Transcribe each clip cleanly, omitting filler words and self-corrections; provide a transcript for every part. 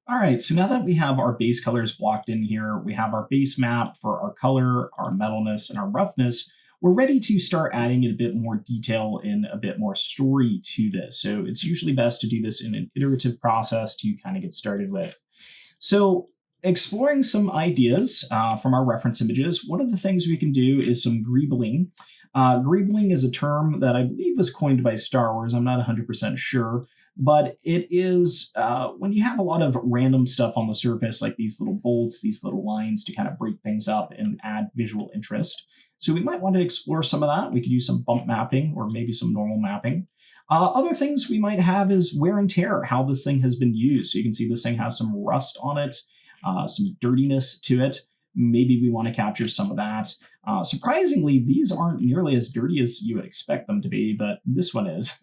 All right, so now that we have our base colors blocked in here, we have our base map for our color, our metalness, and our roughness, we're ready to start adding a bit more detail and a bit more story to this. So it's usually best to do this in an iterative process to kind of get started with. So exploring some ideas from our reference images, one of the things we can do is some greebling. Greebling is a term that I believe was coined by Star Wars. I'm not 100% sure, but it is when you have a lot of random stuff on the surface, like these little bolts, these little lines to kind of break things up and add visual interest. So we might want to explore some of that. We could use some bump mapping or maybe some normal mapping. Other things we might have is wear and tear, how this thing has been used. So you can see this thing has some rust on it, some dirtiness to it. Maybe we want to capture some of that. Surprisingly, these aren't nearly as dirty as you would expect them to be, but this one is.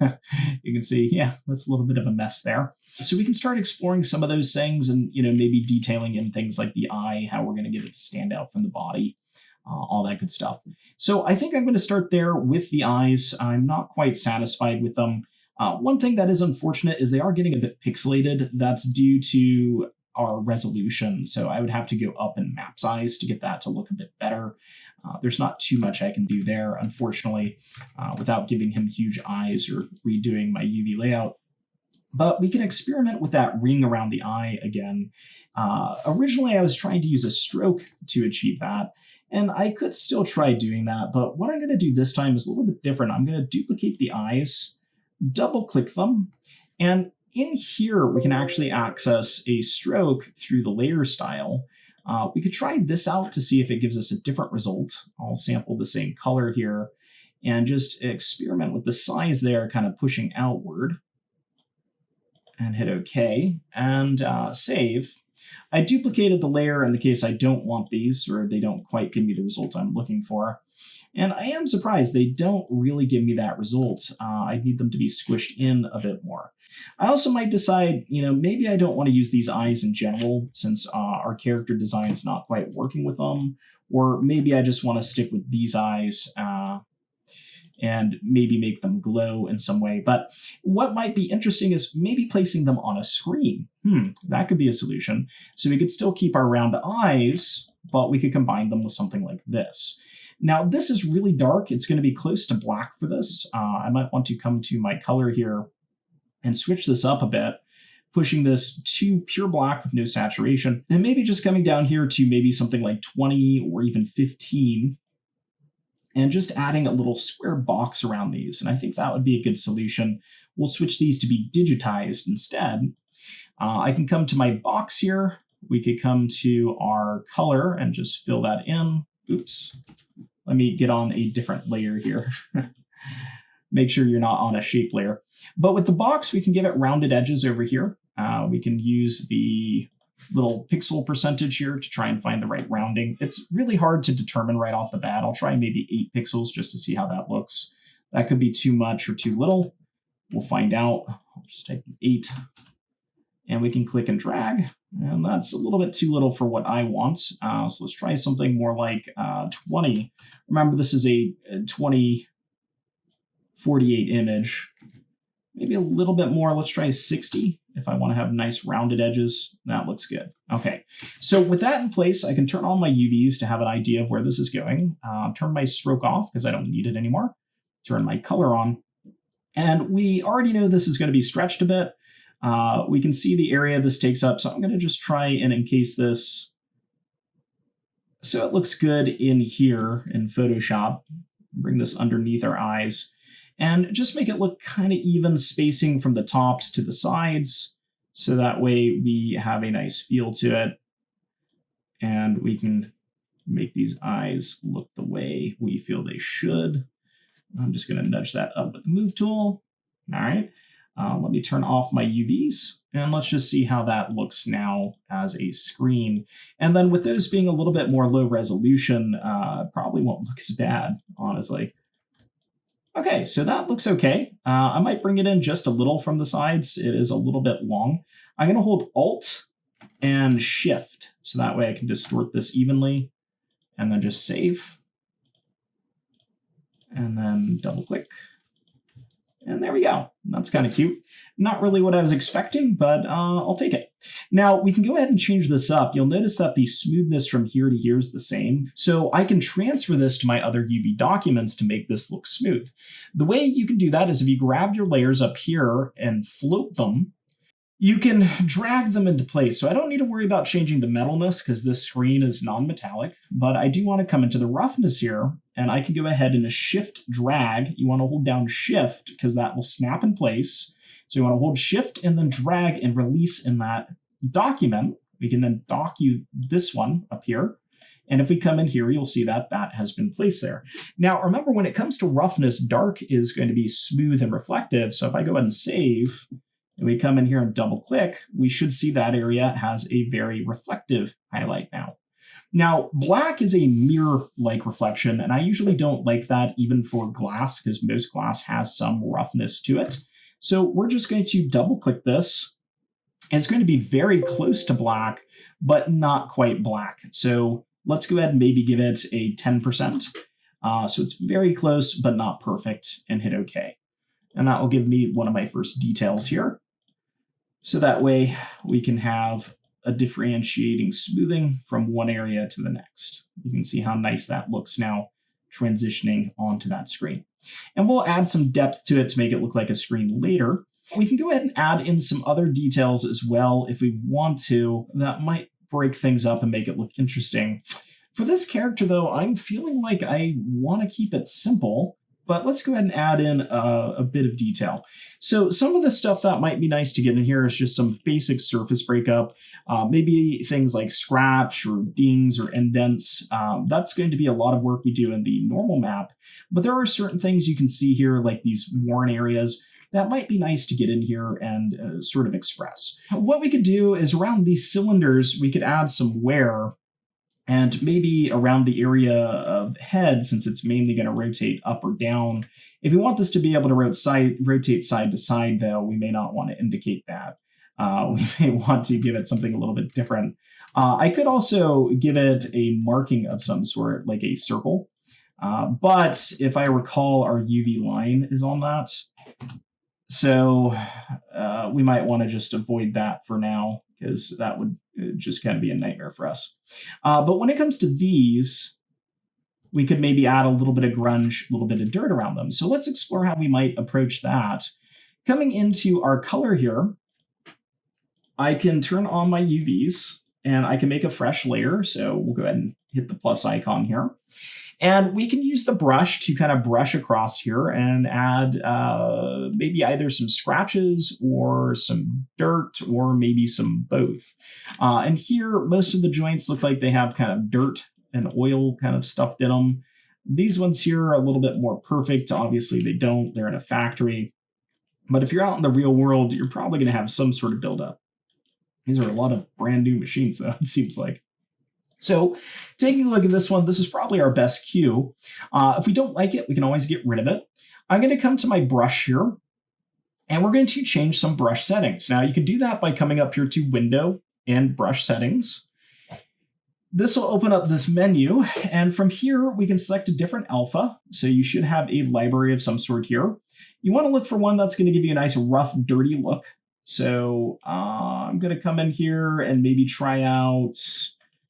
You can see, yeah, that's a little bit of a mess there. So we can start exploring some of those things and, maybe detailing in things like the eye, how we're going to get it to stand out from the body, all that good stuff. So I think I'm going to start there with the eyes. I'm not quite satisfied with them. One thing that is unfortunate is they are getting a bit pixelated. That's due to our resolution. So I would have to go up in map size to get that to look a bit better. There's not too much I can do there, unfortunately, without giving him huge eyes or redoing my UV layout. But we can experiment with that ring around the eye again. Originally, I was trying to use a stroke to achieve that, and I could still try doing that. But what I'm going to do this time is a little bit different. I'm going to duplicate the eyes, double click them, and in here, we can actually access a stroke through the layer style. We could try this out to see if it gives us a different result. I'll sample the same color here and just experiment with the size there, kind of pushing outward. And hit OK and save. I duplicated the layer in the case I don't want these, or they don't quite give me the result I'm looking for. And I am surprised they don't really give me that result. I need them to be squished in a bit more. I also might decide, maybe I don't want to use these eyes in general since our character design is not quite working with them. Or maybe I just want to stick with these eyes and maybe make them glow in some way. But what might be interesting is maybe placing them on a screen. That could be a solution. So we could still keep our round eyes, but we could combine them with something like this. Now, this is really dark. It's going to be close to black for this. I might want to come to my color here and switch this up a bit, pushing this to pure black with no saturation, and maybe just coming down here to maybe something like 20 or even 15, and just adding a little square box around these. And I think that would be a good solution. We'll switch these to be digitized instead. I can come to my box here. We could come to our color and just fill that in. Oops. Let me get on a different layer here. Make sure you're not on a shape layer. But with the box, we can give it rounded edges over here. We can use the little pixel percentage here to try and find the right rounding. It's really hard to determine right off the bat. I'll try maybe 8 pixels just to see how that looks. That could be too much or too little. We'll find out. I'll just type 8. And we can click and drag. And that's a little bit too little for what I want. So let's try something more like 20. Remember, this is a 2048 image. Maybe a little bit more. Let's try 60 if I want to have nice rounded edges. That looks good. Okay, so with that in place, I can turn on my UVs to have an idea of where this is going. Turn my stroke off because I don't need it anymore. Turn my color on. And we already know this is going to be stretched a bit. We can see the area this takes up, so I'm going to just try and encase this so it looks good in here in Photoshop. Bring this underneath our eyes and just make it look kind of even spacing from the tops to the sides, so that way we have a nice feel to it, and we can make these eyes look the way we feel they should. I'm just going to nudge that up with the move tool. All right. Let me turn off my UVs, and let's just see how that looks now as a screen. And then with those being a little bit more low resolution, probably won't look as bad, honestly. Okay, so that looks okay. I might bring it in just a little from the sides. It is a little bit long. I'm going to hold Alt and Shift, so that way I can distort this evenly, and then just save. And then double click. And there we go. That's kind of cute. Not really what I was expecting, but I'll take it. Now, we can go ahead and change this up. You'll notice that the smoothness from here to here is the same. So I can transfer this to my other UV documents to make this look smooth. The way you can do that is if you grab your layers up here and float them, you can drag them into place. So I don't need to worry about changing the metalness because this screen is non-metallic, but I do want to come into the roughness here, and I can go ahead and a shift drag. You want to hold down shift because that will snap in place. So you want to hold shift and then drag and release in that document. We can then dock you this one up here. And if we come in here, you'll see that that has been placed there. Now, remember, when it comes to roughness, dark is going to be smooth and reflective. So if I go ahead and save, and we come in here and double click, we should see that area has a very reflective highlight now. Now, black is a mirror-like reflection, and I usually don't like that even for glass because most glass has some roughness to it. So we're just going to double click this. It's going to be very close to black, but not quite black. So let's go ahead and maybe give it a 10%. So it's very close, but not perfect, and hit OK. And that will give me one of my first details here. So that way we can have a differentiating smoothing from one area to the next. You can see how nice that looks now transitioning onto that screen. And we'll add some depth to it to make it look like a screen later. We can go ahead and add in some other details as well if we want to. That might break things up and make it look interesting. For this character, though, I'm feeling like I want to keep it simple. But let's go ahead and add in a bit of detail. So some of the stuff that might be nice to get in here is just some basic surface breakup, maybe things like scratch or dings or indents. That's going to be a lot of work we do in the normal map. But there are certain things you can see here, like these worn areas, that might be nice to get in here and sort of express. What we could do is around these cylinders, we could add some wear. And maybe around the area of the head, since it's mainly going to rotate up or down. If we want this to be able to rotate side to side, though, we may not want to indicate that. We may want to give it something a little bit different. I could also give it a marking of some sort, like a circle. But if I recall, our UV line is on that. So we might want to just avoid that for now, because that would just kind of be a nightmare for us. But when it comes to these, we could maybe add a little bit of grunge, a little bit of dirt around them. So let's explore how we might approach that. Coming into our color here, I can turn on my UVs and I can make a fresh layer. So we'll go ahead and hit the plus icon here. And we can use the brush to kind of brush across here and add maybe either some scratches or some dirt or maybe some both. And here, most of the joints look like they have kind of dirt and oil kind of stuffed in them. These ones here are a little bit more perfect. Obviously, they don't. They're in a factory. But if you're out in the real world, you're probably going to have some sort of buildup. These are a lot of brand new machines, though, it seems like. So taking a look at this one, this is probably our best cue. If we don't like it, we can always get rid of it. I'm going to come to my brush here, and we're going to change some brush settings. Now, you can do that by coming up here to Window and Brush Settings. This will open up this menu, and from here, we can select a different alpha. So you should have a library of some sort here. You want to look for one that's going to give you a nice, rough, dirty look. So I'm going to come in here and maybe try out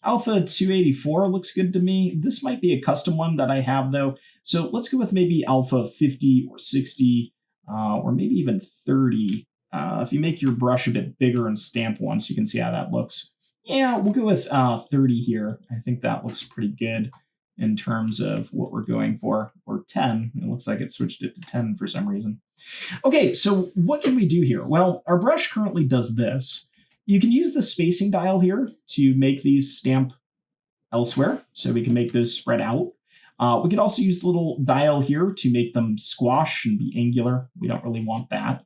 Alpha 284 looks good to me. This might be a custom one that I have, though. So let's go with maybe Alpha 50 or 60 or maybe even 30. If you make your brush a bit bigger and stamp once, you can see how that looks. Yeah, we'll go with 30 here. I think that looks pretty good in terms of what we're going for. Or 10. It looks like it switched it to 10 for some reason. Okay, so what can we do here? Well, our brush currently does this. You can use the spacing dial here to make these stamp elsewhere, so we can make those spread out. We could also use the little dial here to make them squash and be angular. We don't really want that.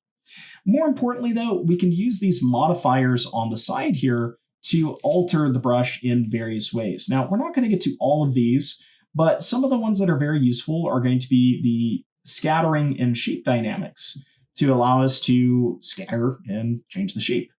More importantly, though, we can use these modifiers on the side here to alter the brush in various ways. Now, we're not going to get to all of these, but some of the ones that are very useful are going to be the scattering and shape dynamics to allow us to scatter and change the shape.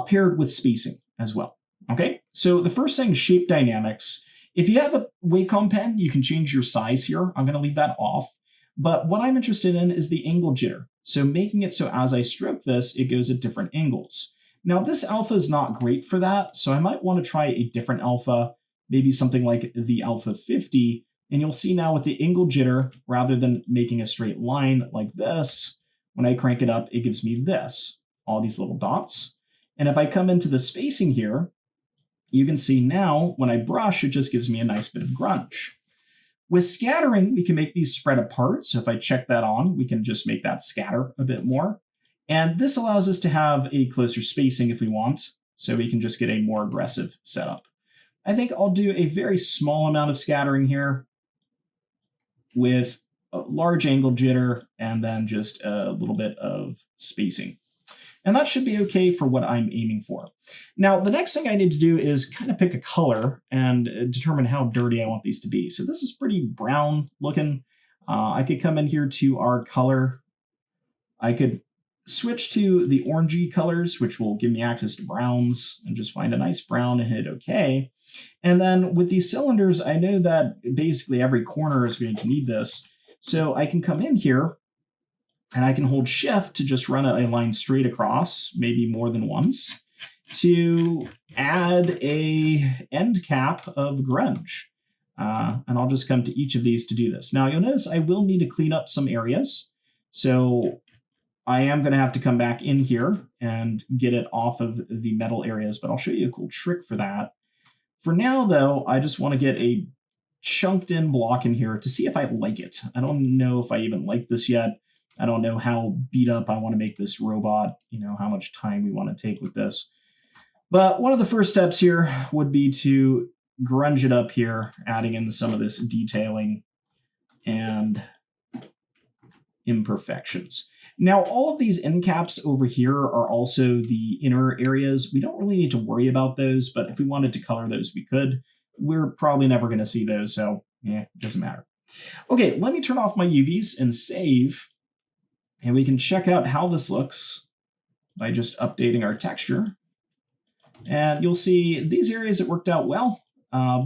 Paired with spacing as well. Okay, so the first thing, shape dynamics. If you have a Wacom pen, you can change your size here. I'm going to leave that off. But what I'm interested in is the angle jitter. So making it so as I stroke this, it goes at different angles. Now this alpha is not great for that, so I might want to try a different alpha, maybe something like the alpha 50, and you'll see now with the angle jitter, rather than making a straight line like this, when I crank it up, it gives me this, all these little dots. And if I come into the spacing here, you can see now when I brush, it just gives me a nice bit of grunge. With scattering, we can make these spread apart. So if I check that on, we can just make that scatter a bit more. And this allows us to have a closer spacing if we want, so we can just get a more aggressive setup. I think I'll do a very small amount of scattering here with a large angle jitter and then just a little bit of spacing. And that should be okay for what I'm aiming for. Now, the next thing I need to do is kind of pick a color and determine how dirty I want these to be. So this is pretty brown looking. I could come in here to our color. I could switch to the orangey colors, which will give me access to browns, and just find a nice brown and hit OK. And then with these cylinders, I know that basically every corner is going to need this. So I can come in here and I can hold shift to just run a line straight across, maybe more than once, to add a end cap of grunge. And I'll just come to each of these to do this. Now you'll notice I will need to clean up some areas. So I am going to have to come back in here and get it off of the metal areas, but I'll show you a cool trick for that. For now, though, I just want to get a chunked in block in here to see if I like it. I don't know if I even like this yet. I don't know how beat up I want to make this robot, how much time we want to take with this. But one of the first steps here would be to grunge it up here, adding in some of this detailing and imperfections. Now, all of these end caps over here are also the inner areas. We don't really need to worry about those, but if we wanted to color those, we could. We're probably never going to see those, so it doesn't matter. Okay, let me turn off my UVs and save. And we can check out how this looks by just updating our texture. And you'll see these areas, it worked out well.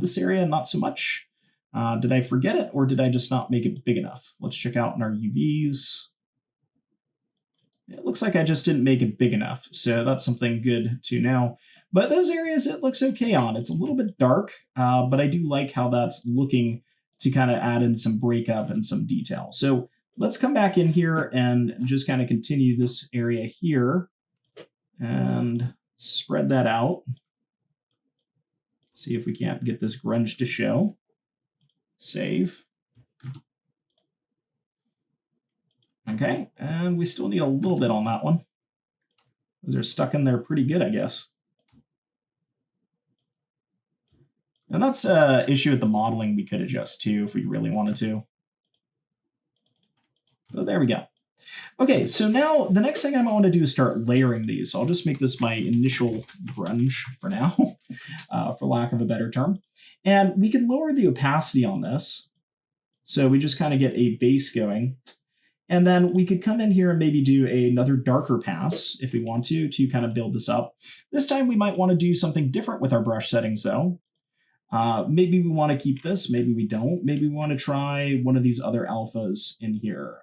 This area, not so much. Did I forget it, or did I just not make it big enough? Let's check out in our UVs. It looks like I just didn't make it big enough, so that's something good to know. But those areas, it looks okay on. It's a little bit dark, but I do like how that's looking to kind of add in some breakup and some detail. So let's come back in here and just kind of continue this area here and spread that out. See if we can't get this grunge to show. Save. Okay, and we still need a little bit on that one. They're stuck in there pretty good, I guess. And that's an issue with the modeling we could adjust to if we really wanted to. So there we go. Okay, so now the next thing I want to do is start layering these. So I'll just make this my initial grunge for now, for lack of a better term. And we can lower the opacity on this. So we just kind of get a base going. And then we could come in here and maybe do another darker pass if we want to kind of build this up. This time we might want to do something different with our brush settings though. Maybe we want to keep this, maybe we don't. Maybe we want to try one of these other alphas in here.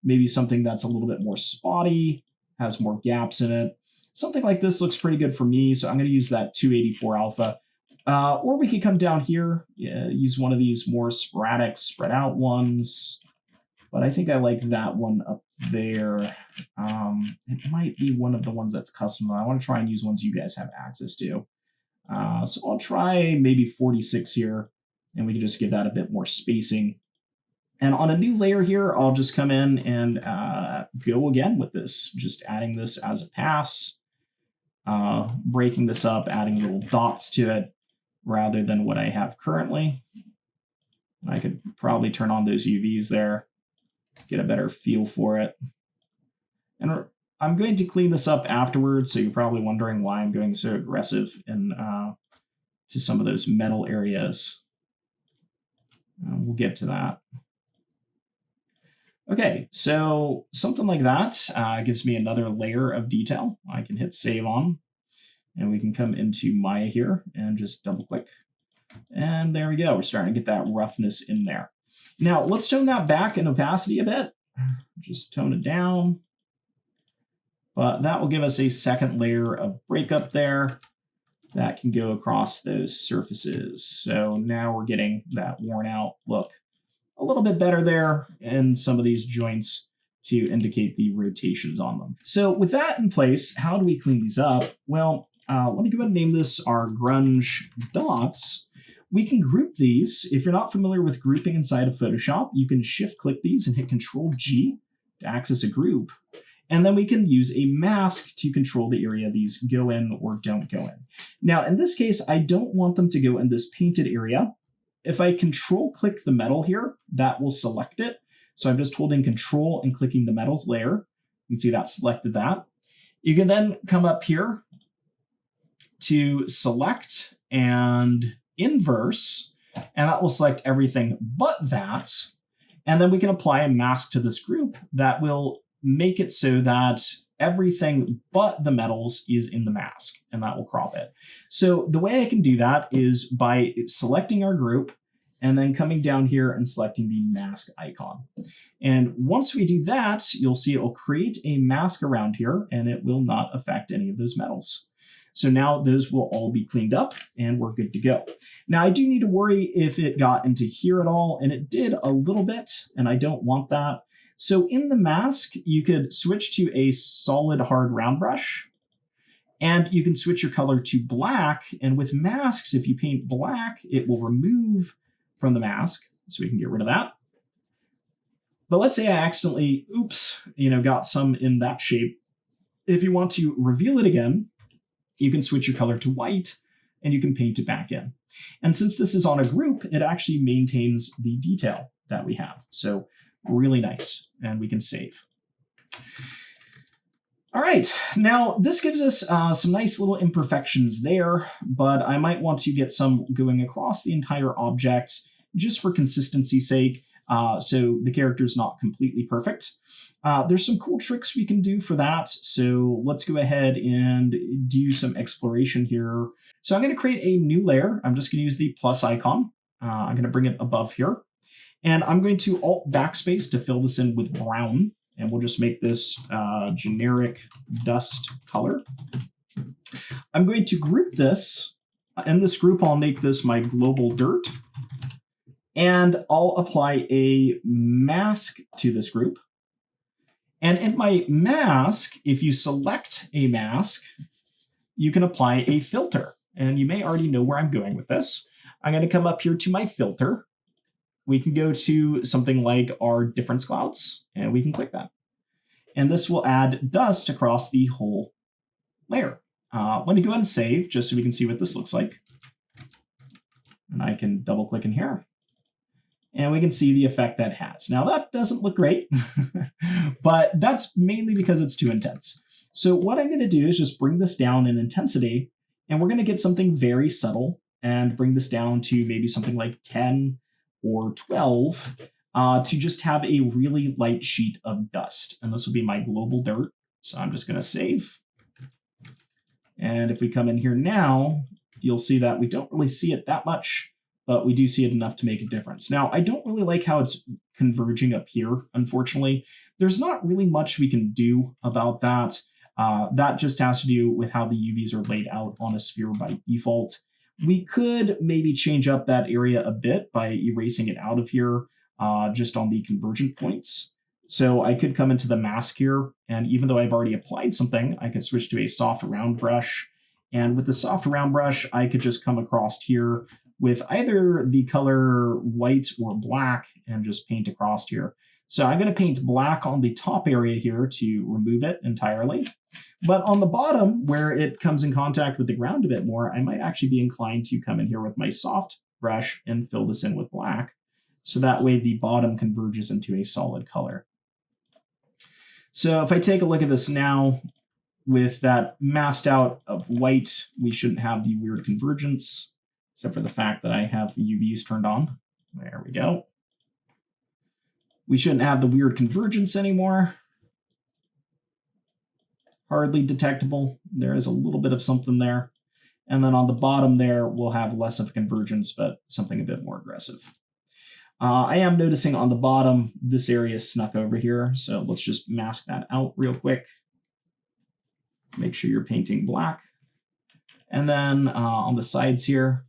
Maybe something that's a little bit more spotty, has more gaps in it. Something like this looks pretty good for me, so I'm going to use that 284 alpha. Or we could come down here, use one of these more sporadic, spread out ones. But I think I like that one up there. It might be one of the ones that's custom. I want to try and use ones you guys have access to. So I'll try maybe 46 here, and we can just give that a bit more spacing. And on a new layer here, I'll just come in and go again with this, just adding this as a pass, breaking this up, adding little dots to it rather than what I have currently. I could probably turn on those UVs there, get a better feel for it. And I'm going to clean this up afterwards, so you're probably wondering why I'm going so aggressive in to some of those metal areas. We'll get to that. Okay, so something like that gives me another layer of detail. I can hit save on, and we can come into Maya here and just double click. And there we go. We're starting to get that roughness in there. Now let's tone that back in opacity a bit. Just tone it down. But that will give us a second layer of breakup there that can go across those surfaces. So now we're getting that worn out look a little bit better there in some of these joints to indicate the rotations on them. So with that in place, how do we clean these up? Well, let me go ahead and name this our grunge dots. We can group these. If you're not familiar with grouping inside of Photoshop, you can shift click these and hit Control G to access a group. And then we can use a mask to control the area these go in or don't go in. Now, in this case, I don't want them to go in this painted area. If I control click the metal here, that will select it. So I'm just holding control and clicking the metals layer. You can see that selected that. You can then come up here to select and inverse, and that will select everything but that. And then we can apply a mask to this group that will make it so that everything but the metals is in the mask, and that will crop it. So the way I can do that is by selecting our group and then coming down here and selecting the mask icon. And once we do that, you'll see it will create a mask around here, and it will not affect any of those metals. So now those will all be cleaned up and we're good to go. Now I do need to worry if it got into here at all, and it did a little bit, and I don't want that. So in the mask, you could switch to a solid hard round brush, and you can switch your color to black. And with masks, if you paint black, it will remove from the mask, so we can get rid of that. But let's say I accidentally, got some in that shape. If you want to reveal it again, you can switch your color to white and you can paint it back in. And since this is on a group, it actually maintains the detail that we have. So really nice, and we can save. All right, now this gives us some nice little imperfections there, but I might want to get some going across the entire object just for consistency's sake, so the character is not completely perfect. There's some cool tricks we can do for that, so let's go ahead and do some exploration here. So I'm going to create a new layer. I'm just going to use the plus icon. I'm going to bring it above here. And I'm going to Alt Backspace to fill this in with brown. And we'll just make this generic dust color. I'm going to group this. In this group, I'll make this my global dirt. And I'll apply a mask to this group. And in my mask, if you select a mask, you can apply a filter. And you may already know where I'm going with this. I'm going to come up here to my filter. We can go to something like our difference clouds, and we can click that. And this will add dust across the whole layer. Let me go ahead and save just so we can see what this looks like. And I can double click in here. And we can see the effect that has. Now that doesn't look great, but that's mainly because it's too intense. So what I'm going to do is just bring this down in intensity, and we're going to get something very subtle and bring this down to maybe something like 10 or 12 to just have a really light sheet of dust. And this will be my global dirt. So I'm just going to save. And if we come in here now, you'll see that we don't really see it that much, but we do see it enough to make a difference. Now, I don't really like how it's converging up here, unfortunately. There's not really much we can do about that. That just has to do with how the UVs are laid out on a sphere by default. We could maybe change up that area a bit by erasing it out of here just on the convergent points. So I could come into the mask here, and even though I've already applied something, I could switch to a soft round brush. And with the soft round brush, I could just come across here with either the color white or black and just paint across here. So I'm going to paint black on the top area here to remove it entirely. But on the bottom, where it comes in contact with the ground a bit more, I might actually be inclined to come in here with my soft brush and fill this in with black. So that way the bottom converges into a solid color. So if I take a look at this now, with that masked out of white, we shouldn't have the weird convergence, except for the fact that I have UVs turned on. There we go. We shouldn't have the weird convergence anymore. Hardly detectable. There is a little bit of something there. And then on the bottom there, we'll have less of a convergence, but something a bit more aggressive. I am noticing on the bottom, this area snuck over here. So let's just mask that out real quick. Make sure you're painting black. And then on the sides here,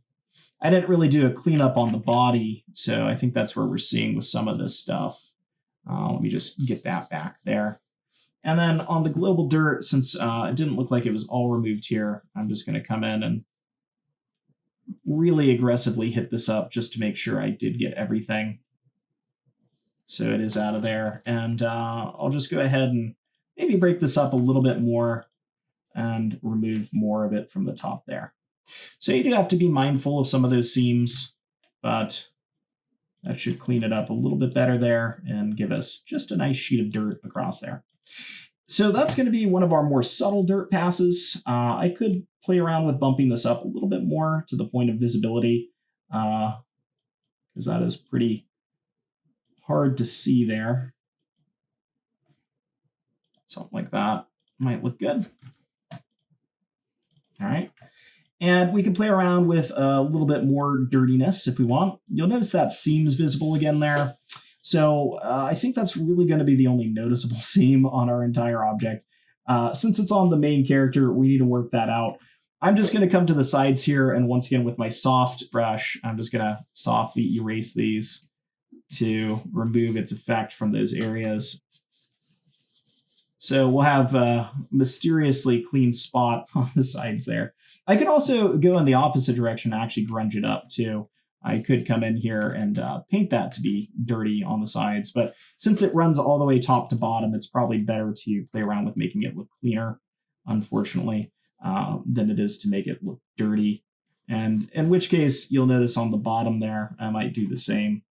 I didn't really do a cleanup on the body. So I think that's where we're seeing with some of this stuff. Let me just get that back there. And then on the global dirt, since it didn't look like it was all removed here, I'm just going to come in and really aggressively hit this up just to make sure I did get everything. So it is out of there. And I'll just go ahead and maybe break this up a little bit more and remove more of it from the top there. So you do have to be mindful of some of those seams, but that should clean it up a little bit better there and give us just a nice sheet of dirt across there. So that's going to be one of our more subtle dirt passes. I could play around with bumping this up a little bit more to the point of visibility, because that is pretty hard to see there. Something like that might look good. All right. And we can play around with a little bit more dirtiness if we want. You'll notice that seam's visible again there. So I think that's really going to be the only noticeable seam on our entire object. Since it's on the main character, we need to work that out. I'm just going to come to the sides here, and once again with my soft brush, I'm just going to softly erase these to remove its effect from those areas. So we'll have a mysteriously clean spot on the sides there. I could also go in the opposite direction and actually grunge it up too. I could come in here and paint that to be dirty on the sides, but since it runs all the way top to bottom, it's probably better to play around with making it look cleaner, unfortunately, than it is to make it look dirty. And in which case, you'll notice on the bottom there, I might do the same.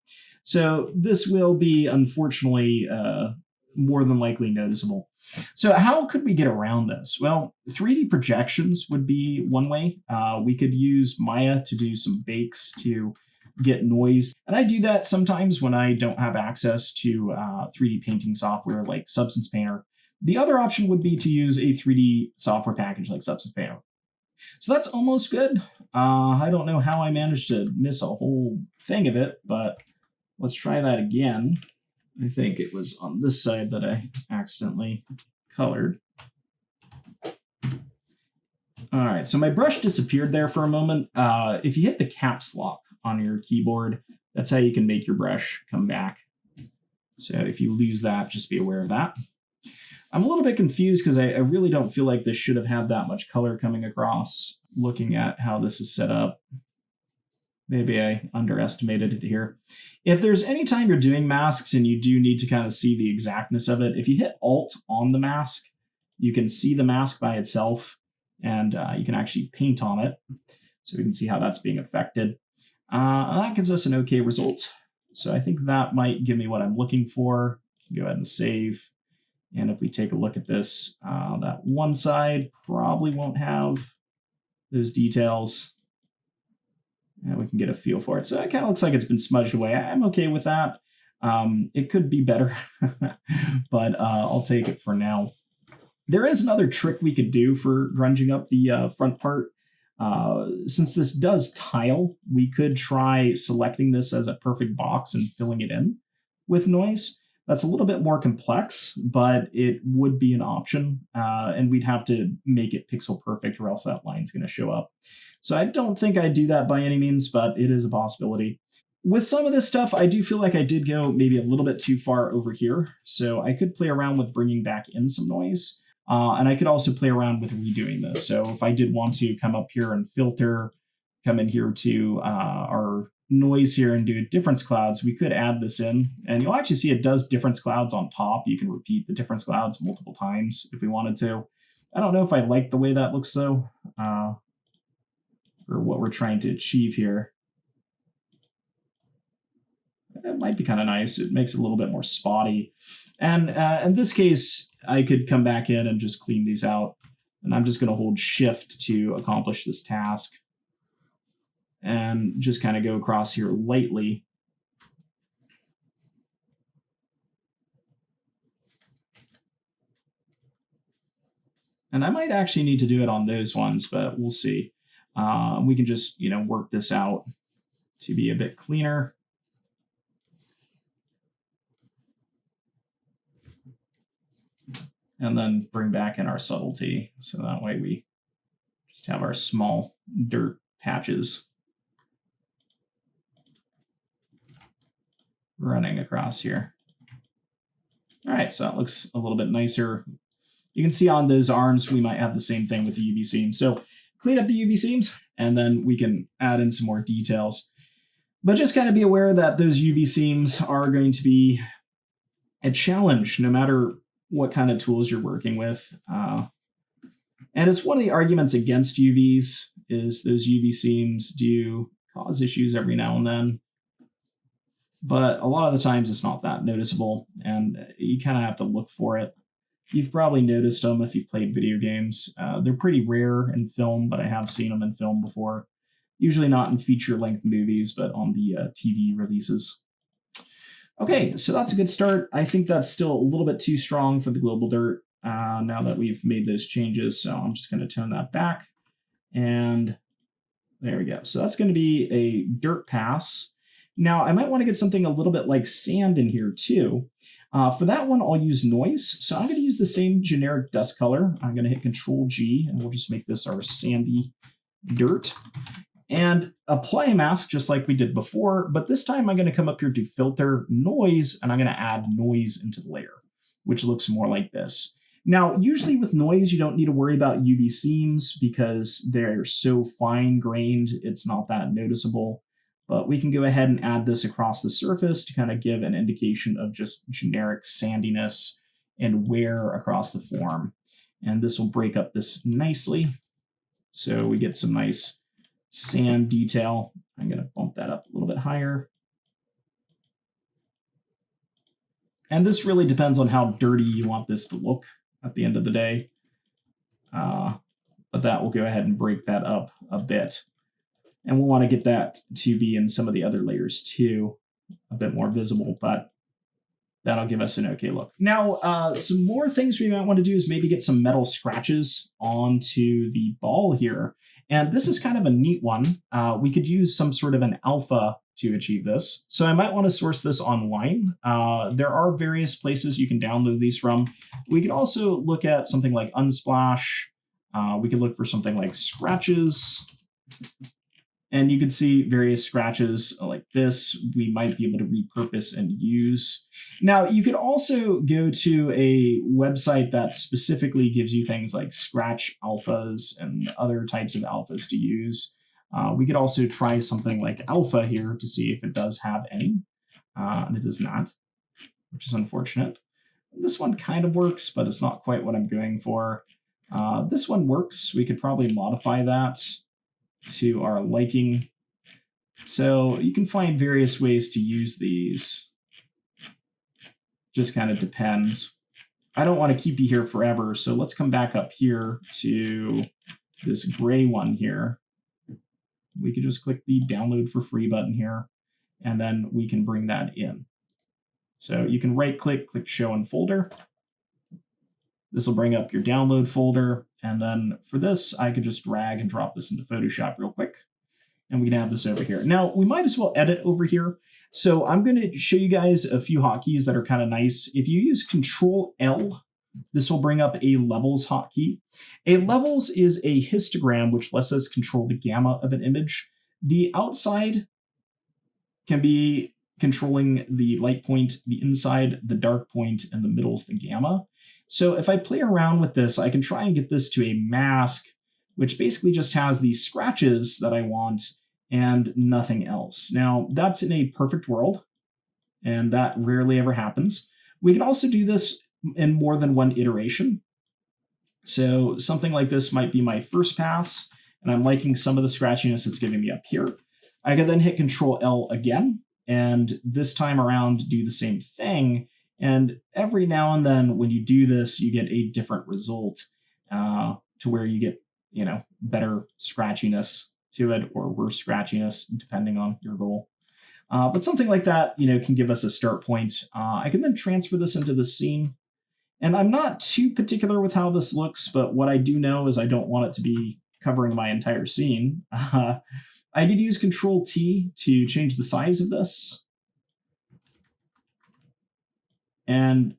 So this will be, unfortunately, more than likely noticeable. So how could we get around this? Well, 3D projections would be one way. We could use Maya to do some bakes to get noise. And I do that sometimes when I don't have access to 3D painting software like Substance Painter. The other option would be to use a 3D software package like Substance Painter. So that's almost good. I don't know how I managed to miss a whole thing of it, but let's try that again. I think it was on this side that I accidentally colored. All right, so my brush disappeared there for a moment. If you hit the caps lock on your keyboard, that's how you can make your brush come back. So if you lose that, just be aware of that. I'm a little bit confused because I really don't feel like this should have had that much color coming across looking at how this is set up. Maybe I underestimated it here. If there's any time you're doing masks and you do need to kind of see the exactness of it, if you hit Alt on the mask, you can see the mask by itself, and you can actually paint on it. So we can see how that's being affected. That gives us an okay result. So I think that might give me what I'm looking for. Go ahead and save. And if we take a look at this, that one side probably won't have those details. And we can get a feel for it. So it kind of looks like it's been smudged away. I'm okay with that. It could be better, but I'll take it for now. There is another trick we could do for grunging up the front part. Since this does tile, we could try selecting this as a perfect box and filling it in with noise. That's a little bit more complex, but it would be an option, and we'd have to make it pixel perfect or else that line's going to show up. So I don't think I'd do that by any means, but it is a possibility. With some of this stuff, I do feel like I did go maybe a little bit too far over here. So I could play around with bringing back in some noise. And I could also play around with redoing this. So if I did want to come up here and filter, come in here to our noise here and do difference clouds, we could add this in. And you'll actually see it does difference clouds on top. You can repeat the difference clouds multiple times if we wanted to. I don't know if I like the way that looks though. Or what we're trying to achieve here. It might be kind of nice. It makes it a little bit more spotty. And in this case, I could come back in and just clean these out. And I'm just going to hold Shift to accomplish this task. And just kind of go across here lightly. And I might actually need to do it on those ones, but we'll see. We can just, work this out to be a bit cleaner. and then bring back in our subtlety. So that way we just have our small dirt patches running across here. All right, so that looks a little bit nicer. You can see on those arms, we might have the same thing with the UV seams. So clean up the UV seams, and then we can add in some more details. But just kind of be aware that those UV seams are going to be a challenge, no matter what kind of tools you're working with. And it's one of the arguments against UVs is those UV seams do cause issues every now and then. But a lot of the times it's not that noticeable, and you kind of have to look for it. You've probably noticed them if you've played video games. They're pretty rare in film, but I have seen them in film before. Usually not in feature-length movies, but on the TV releases. Okay, so that's a good start. I think that's still a little bit too strong for the global dirt now that we've made those changes. So I'm just going to tone that back. And there we go. So that's going to be a dirt pass. Now, I might want to get something a little bit like sand in here too. For that one, I'll use noise. So I'm going to use the same generic dust color. I'm going to hit Control G, and we'll just make this our sandy dirt. And apply a mask just like we did before, but this time I'm going to come up here to Filter, Noise, and I'm going to add noise into the layer, which looks more like this. Now, usually with noise, you don't need to worry about UV seams because they're so fine-grained, it's not that noticeable. But we can go ahead and add this across the surface to kind of give an indication of just generic sandiness and wear across the form. And this will break up this nicely. So we get some nice sand detail. I'm going to bump that up a little bit higher. And this really depends on how dirty you want this to look at the end of the day. But that will go ahead and break that up a bit. And we'll want to get that to be in some of the other layers too, a bit more visible, but that'll give us an okay look. Now, some more things we might want to do is maybe get some metal scratches onto the ball here. And this is kind of a neat one. We could use some sort of an alpha to achieve this. So I might want to source this online. There are various places you can download these from. We could also look at something like Unsplash. We could look for something like scratches. And you can see various scratches like this we might be able to repurpose and use. Now, you could also go to a website that specifically gives you things like scratch alphas and other types of alphas to use. We could also try something like alpha here to see if it does have any. And it does not, which is unfortunate. This one kind of works, but it's not quite what I'm going for. This one works. We could probably modify that to our liking. So you can find various ways to use these. Just kind of depends. I don't want to keep you here forever, so let's come back up here to this gray one here. We could just click the download for free button here, and then we can bring that in. So you can right click, click show in folder. This will bring up your download folder. And then for this, I could just drag and drop this into Photoshop real quick. And we can have this over here. Now, we might as well edit over here. So I'm going to show you guys a few hotkeys that are kind of nice. If you use Control L, this will bring up a levels hotkey. A levels is a histogram, which lets us control the gamma of an image. The outside can be controlling the light point, the inside, the dark point, and the middle is the gamma. So if I play around with this, I can try and get this to a mask, which basically just has these scratches that I want and nothing else. Now, that's in a perfect world, and that rarely ever happens. We can also do this in more than one iteration. So something like this might be my first pass, and I'm liking some of the scratchiness it's giving me up here. I can then hit Control L again, and this time around do the same thing. And every now and then when you do this, you get a different result to where you get, better scratchiness to it or worse scratchiness, depending on your goal. But something like that, can give us a start point. I can then transfer this into the scene. And I'm not too particular with how this looks, but what I do know is I don't want it to be covering my entire scene. I could use Control T to change the size of this. And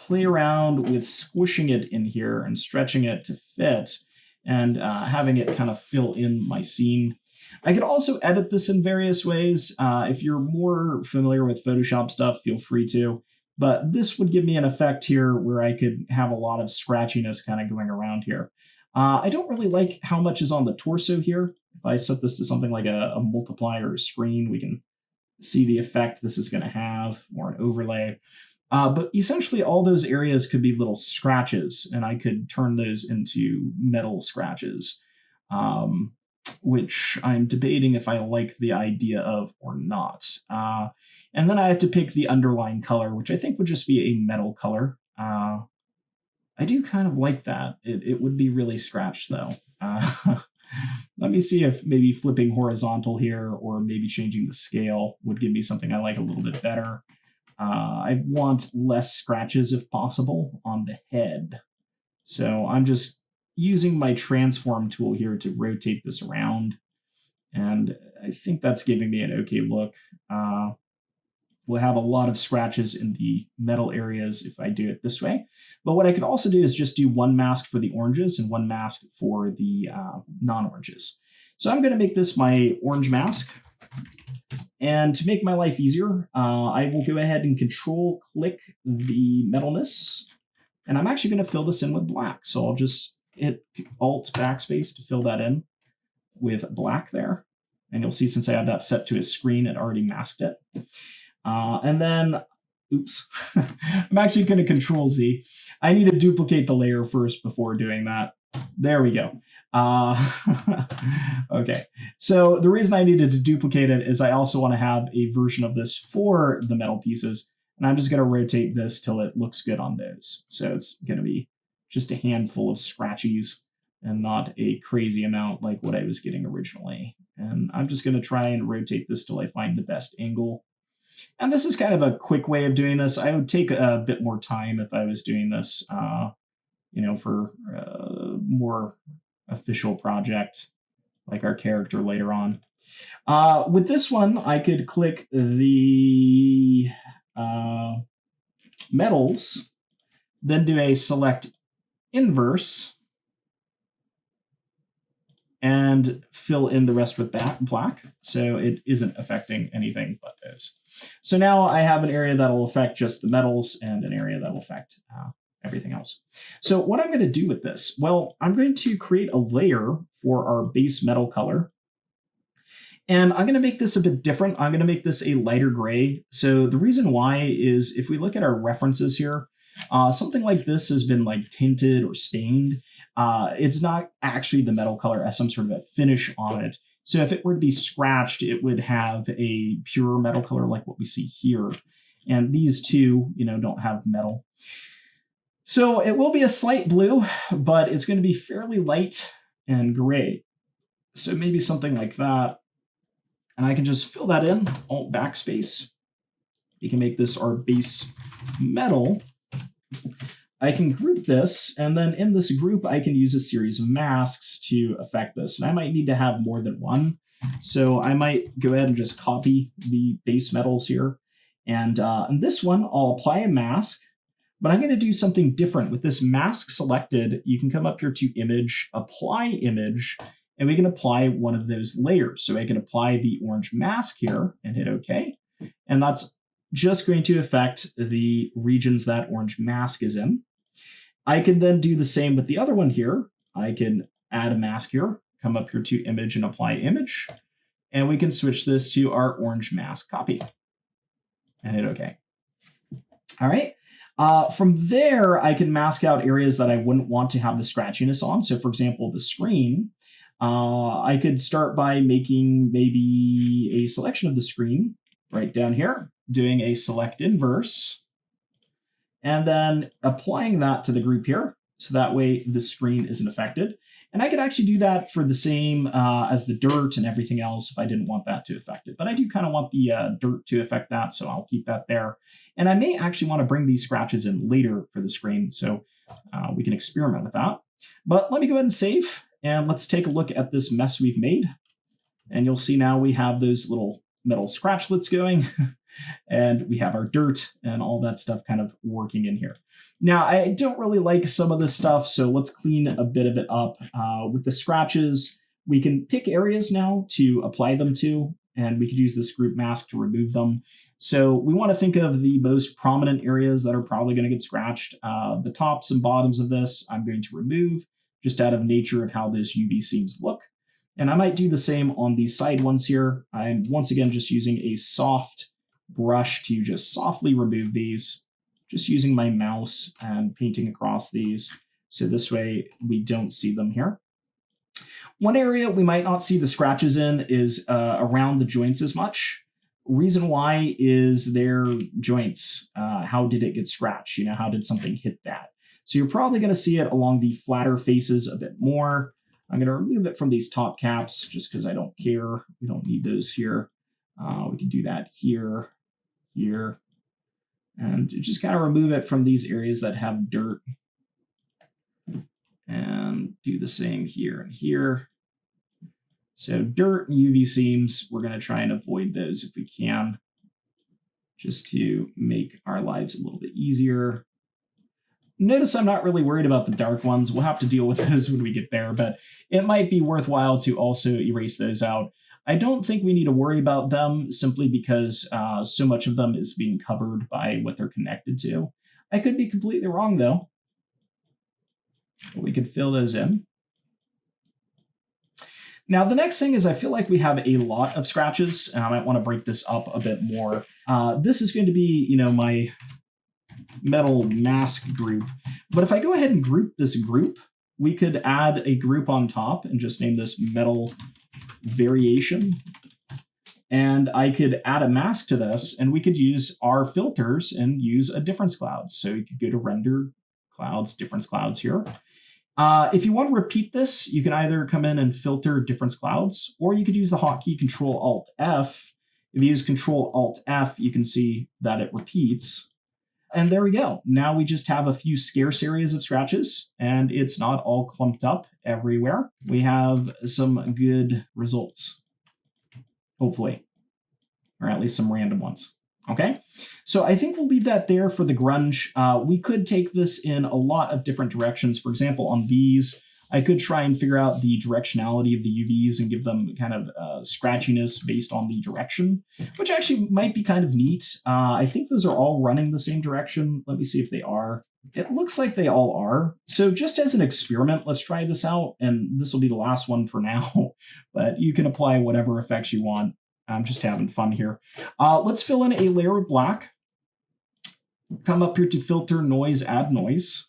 play around with squishing it in here and stretching it to fit and having it kind of fill in my scene. I could also edit this in various ways. If you're more familiar with Photoshop stuff, feel free to. But this would give me an effect here where I could have a lot of scratchiness kind of going around here. I don't really like how much is on the torso here. If I set this to something like a multiplier or a screen, we can see the effect this is going to have, or an overlay. But essentially all those areas could be little scratches, and I could turn those into metal scratches, which I'm debating if I like the idea of or not. And then I had to pick the underlying color, which I think would just be a metal color. I do kind of like that. It would be really scratched though. Let me see if maybe flipping horizontal here or maybe changing the scale would give me something I like a little bit better. I want less scratches if possible on the head. So I'm just using my transform tool here to rotate this around. And I think that's giving me an okay look. We'll have a lot of scratches in the metal areas if I do it this way. But what I could also do is just do one mask for the oranges and one mask for the non-oranges. So I'm going to make this my orange mask. And to make my life easier, I will go ahead and control click the metalness. And I'm actually going to fill this in with black. So I'll just hit Alt backspace to fill that in with black there. And you'll see since I have that set to a screen, it already masked it. And then, oops, I'm actually going to Control Z. I need to duplicate the layer first before doing that. There we go. Okay, so the reason I needed to duplicate it is I also want to have a version of this for the metal pieces. And I'm just going to rotate this till it looks good on those. So it's going to be just a handful of scratchies and not a crazy amount like what I was getting originally. And I'm just going to try and rotate this till I find the best angle. And this is kind of a quick way of doing this. I would take a bit more time if I was doing this, for a more official project like our character later on. With this one, I could click the metals, then do a select inverse, and fill in the rest with black, so it isn't affecting anything but those. So now I have an area that will affect just the metals and an area that will affect everything else. So what I'm going to do with this, well, I'm going to create a layer for our base metal color. And I'm going to make this a bit different. I'm going to make this a lighter gray. So the reason why is if we look at our references here, something like this has been like tinted or stained. It's not actually the metal color as some sort of a finish on it. So if it were to be scratched, it would have a pure metal color like what we see here. And these two, don't have metal. So it will be a slight blue, but it's going to be fairly light and gray. So maybe something like that. And I can just fill that in, Alt backspace. You can make this our base metal. I can group this, and then in this group, I can use a series of masks to affect this. And I might need to have more than one. So I might go ahead and just copy the base metals here. And in this one, I'll apply a mask, but I'm going to do something different. With this mask selected, you can come up here to Image, Apply Image, and we can apply one of those layers. So I can apply the orange mask here and hit OK. And that's just going to affect the regions that orange mask is in. I can then do the same with the other one here. I can add a mask here, come up here to Image and Apply Image, and we can switch this to our orange mask copy and hit OK. All right. From there, I can mask out areas that I wouldn't want to have the scratchiness on. So for example, the screen, I could start by making maybe a selection of the screen right down here, doing a select inverse, and then applying that to the group here. So that way the screen isn't affected. And I could actually do that for the same as the dirt and everything else if I didn't want that to affect it. But I do kind of want the dirt to affect that, so I'll keep that there. And I may actually want to bring these scratches in later for the screen, so we can experiment with that. But let me go ahead and save, and let's take a look at this mess we've made. And you'll see now we have those little metal scratchlets going. And we have our dirt and all that stuff kind of working in here. Now, I don't really like some of this stuff, so let's clean a bit of it up. With the scratches, we can pick areas now to apply them to, and we could use this group mask to remove them. So we want to think of the most prominent areas that are probably going to get scratched. The tops and bottoms of this, I'm going to remove just out of nature of how those UV seams look. And I might do the same on these side ones here. I'm once again just using a soft brush to just softly remove these, just using my mouse and painting across these. So this way we don't see them here. One area we might not see the scratches in is around the joints as much. Reason why is their joints. How did it get scratched? How did something hit that? So you're probably going to see it along the flatter faces a bit more. I'm going to remove it from these top caps just because I don't care. We don't need those here. We can do that here, here, and just kind of remove it from these areas that have dirt. And do the same here and here. So dirt and UV seams, we're going to try and avoid those if we can, just to make our lives a little bit easier. Notice I'm not really worried about the dark ones. We'll have to deal with those when we get there, but it might be worthwhile to also erase those out. I don't think we need to worry about them simply because so much of them is being covered by what they're connected to. I could be completely wrong, though. But we could fill those in. Now, the next thing is I feel like we have a lot of scratches, and I might want to break this up a bit more. This is going to be, my metal mask group. But if I go ahead and group this group, we could add a group on top and just name this metal variation. And I could add a mask to this, and we could use our filters and use a difference cloud. So you could go to render clouds, difference clouds here. If you want to repeat this, you can either come in and filter difference clouds, or you could use the hotkey Control-Alt-F. If you use Control-Alt-F, you can see that it repeats. And there we go. Now we just have a few scarce areas of scratches, and it's not all clumped up everywhere. We have some good results, hopefully, or at least some random ones. Okay, so I think we'll leave that there for the grunge. We could take this in a lot of different directions. For example, on these, I could try and figure out the directionality of the UVs and give them kind of scratchiness based on the direction, which actually might be kind of neat. I think those are all running the same direction. Let me see if they are. It looks like they all are. So just as an experiment, let's try this out. And this will be the last one for now, but you can apply whatever effects you want. I'm just having fun here. Let's fill in a layer of black. Come up here to filter, noise, add noise.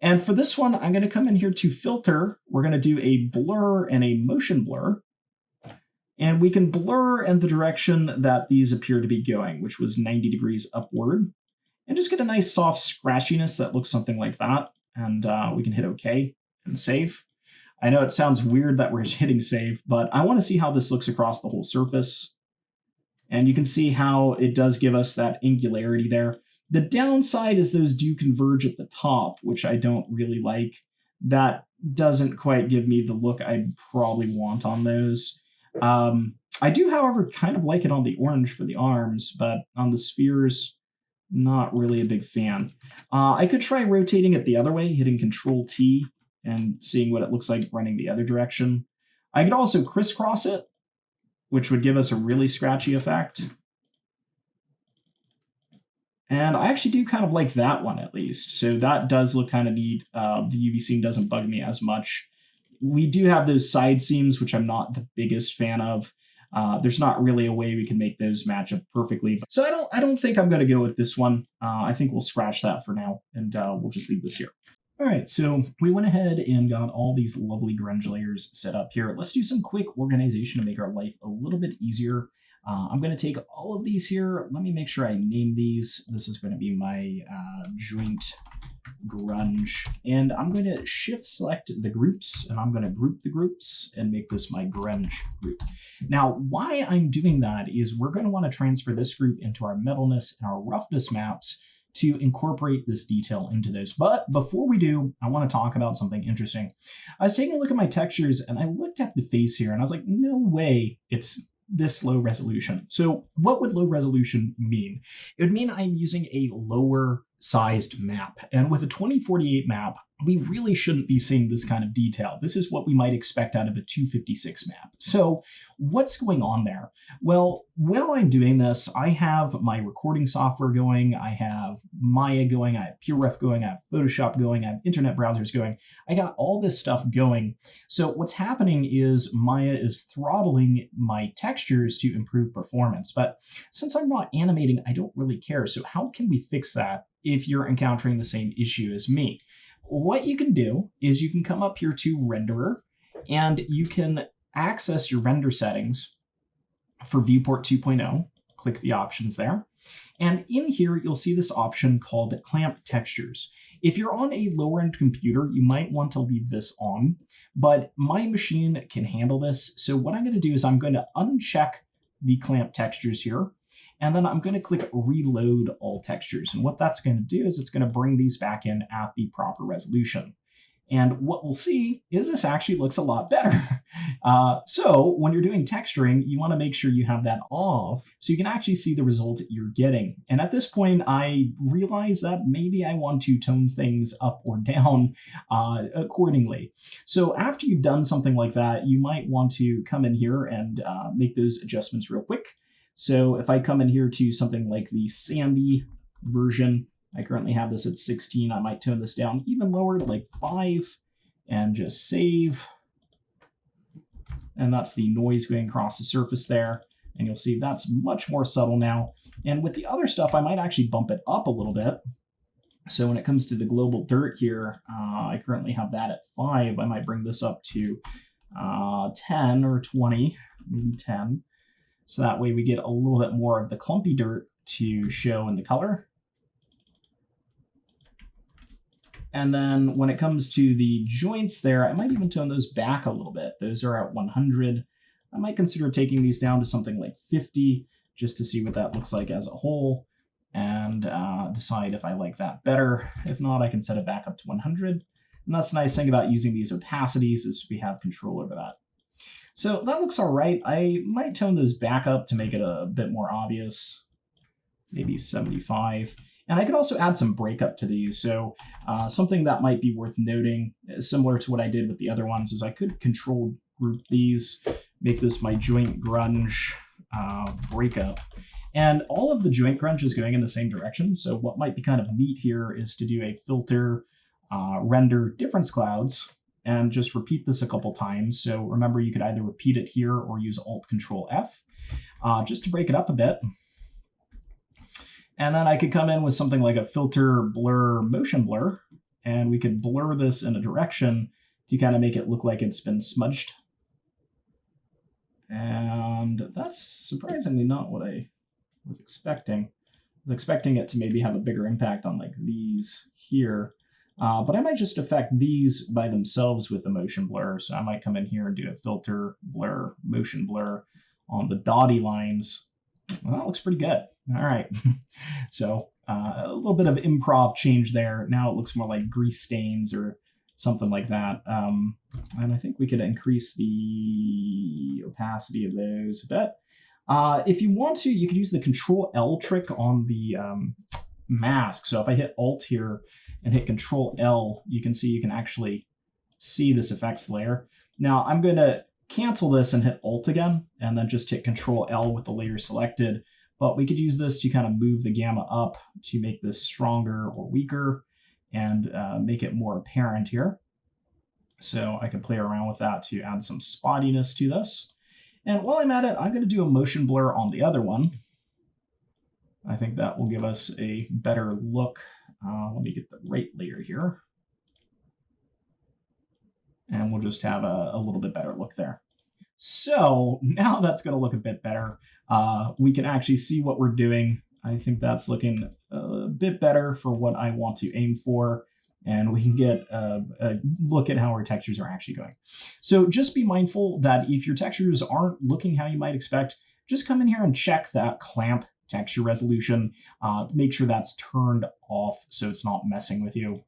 And for this one, I'm going to come in here to filter. We're going to do a blur and a motion blur. And we can blur in the direction that these appear to be going, which was 90 degrees upward. And just get a nice soft scratchiness that looks something like that. And we can hit OK and save. I know it sounds weird that we're hitting save, but I want to see how this looks across the whole surface. And you can see how it does give us that angularity there. The downside is those do converge at the top, which I don't really like. That doesn't quite give me the look I probably want on those. I do, however, kind of like it on the orange for the arms, but on the spheres, not really a big fan. I could try rotating it the other way, hitting Control-T and seeing what it looks like running the other direction. I could also crisscross it, which would give us a really scratchy effect. And I actually do kind of like that one, at least. So that does look kind of neat. The UV seam doesn't bug me as much. We do have those side seams, which I'm not the biggest fan of. There's not really a way we can make those match up perfectly. So I don't think I'm going to go with this one. I think we'll scratch that for now, and we'll just leave this here. All right, so we went ahead and got all these lovely grunge layers set up here. Let's do some quick organization to make our life a little bit easier. I'm going to take all of these here. Let me make sure I name these. This is going to be my joint grunge. And I'm going to shift select the groups, and I'm going to group the groups and make this my grunge group. Now, why I'm doing that is we're going to want to transfer this group into our metalness and our roughness maps to incorporate this detail into those. But before we do, I want to talk about something interesting. I was taking a look at my textures and I looked at the face here and I was like, no way it's this low resolution. So what would low resolution mean? It would mean I'm using a lower sized map. And with a 2048 map, we really shouldn't be seeing this kind of detail. This is what we might expect out of a 256 map. So what's going on there? Well, while I'm doing this, I have my recording software going, I have Maya going, I have PureRef going, I have Photoshop going, I have internet browsers going. I got all this stuff going. So what's happening is Maya is throttling my textures to improve performance. But since I'm not animating, I don't really care. So how can we fix that if you're encountering the same issue as me? What you can do is you can come up here to Renderer, and you can access your render settings for Viewport 2.0. Click the options there. And in here, you'll see this option called Clamp Textures. If you're on a lower-end computer, you might want to leave this on, but my machine can handle this. So what I'm going to do is I'm going to uncheck the Clamp Textures here, and then I'm going to click Reload All Textures. And what that's going to do is it's going to bring these back in at the proper resolution. And what we'll see is this actually looks a lot better. So when you're doing texturing, you want to make sure you have that off so you can actually see the result you're getting. And at this point, I realize that maybe I want to tone things up or down accordingly. So after you've done something like that, you might want to come in here and make those adjustments real quick. So if I come in here to something like the Sandy version, I currently have this at 16. I might tone this down even lower to like 5 and just save. And that's the noise going across the surface there. And you'll see that's much more subtle now. And with the other stuff, I might actually bump it up a little bit. So when it comes to the global dirt here, I currently have that at 5. I might bring this up to 10 or 20, maybe 10. So that way we get a little bit more of the clumpy dirt to show in the color. And then when it comes to the joints there, I might even tone those back a little bit. Those are at 100. I might consider taking these down to something like 50 just to see what that looks like as a whole and decide if I like that better. If not, I can set it back up to 100. And that's the nice thing about using these opacities is we have control over that. So that looks all right. I might tone those back up to make it a bit more obvious, maybe 75. And I could also add some breakup to these. So something that might be worth noting, similar to what I did with the other ones, is I could control group these, make this my joint grunge breakup. And all of the joint grunge is going in the same direction. So what might be kind of neat here is to do a filter, render difference clouds, and just repeat this a couple times. So remember, you could either repeat it here or use Alt-Control-F just to break it up a bit. And then I could come in with something like a filter, blur, motion blur, and we could blur this in a direction to kind of make it look like it's been smudged. And that's surprisingly not what I was expecting. I was expecting it to maybe have a bigger impact on like these here. But I might just affect these by themselves with the motion blur. So I might come in here and do a filter, blur, motion blur on the dotty lines. Well, that looks pretty good. All right. So a little bit of improv change there. Now it looks more like grease stains or something like that. And I think we could increase the opacity of those a bit. If you want to, you could use the Control-L trick on the mask. So if I hit Alt here and hit Control-L, you can see you can actually see this effects layer. Now I'm going to cancel this and hit Alt again, and then just hit Control-L with the layer selected. But we could use this to kind of move the gamma up to make this stronger or weaker and make it more apparent here. So I could play around with that to add some spottiness to this. And while I'm at it, I'm going to do a motion blur on the other one. I think that will give us a better look. Let me get the right layer here. And we'll just have a little bit better look there. So now that's going to look a bit better. We can actually see what we're doing. I think that's looking a bit better for what I want to aim for. And we can get a look at how our textures are actually going. So just be mindful that if your textures aren't looking how you might expect, just come in here and check that clamp texture resolution. Make sure that's turned off so it's not messing with you.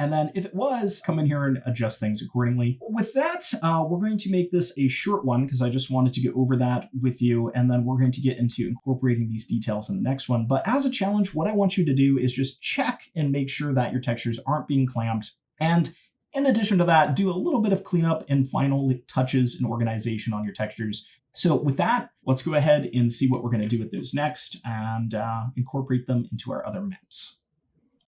And then if it was, come in here and adjust things accordingly. With that, we're going to make this a short one because I just wanted to get over that with you. And then we're going to get into incorporating these details in the next one. But as a challenge, what I want you to do is just check and make sure that your textures aren't being clamped. And in addition to that, do a little bit of cleanup and final touches and organization on your textures. So with that, let's go ahead and see what we're going to do with those next and incorporate them into our other maps.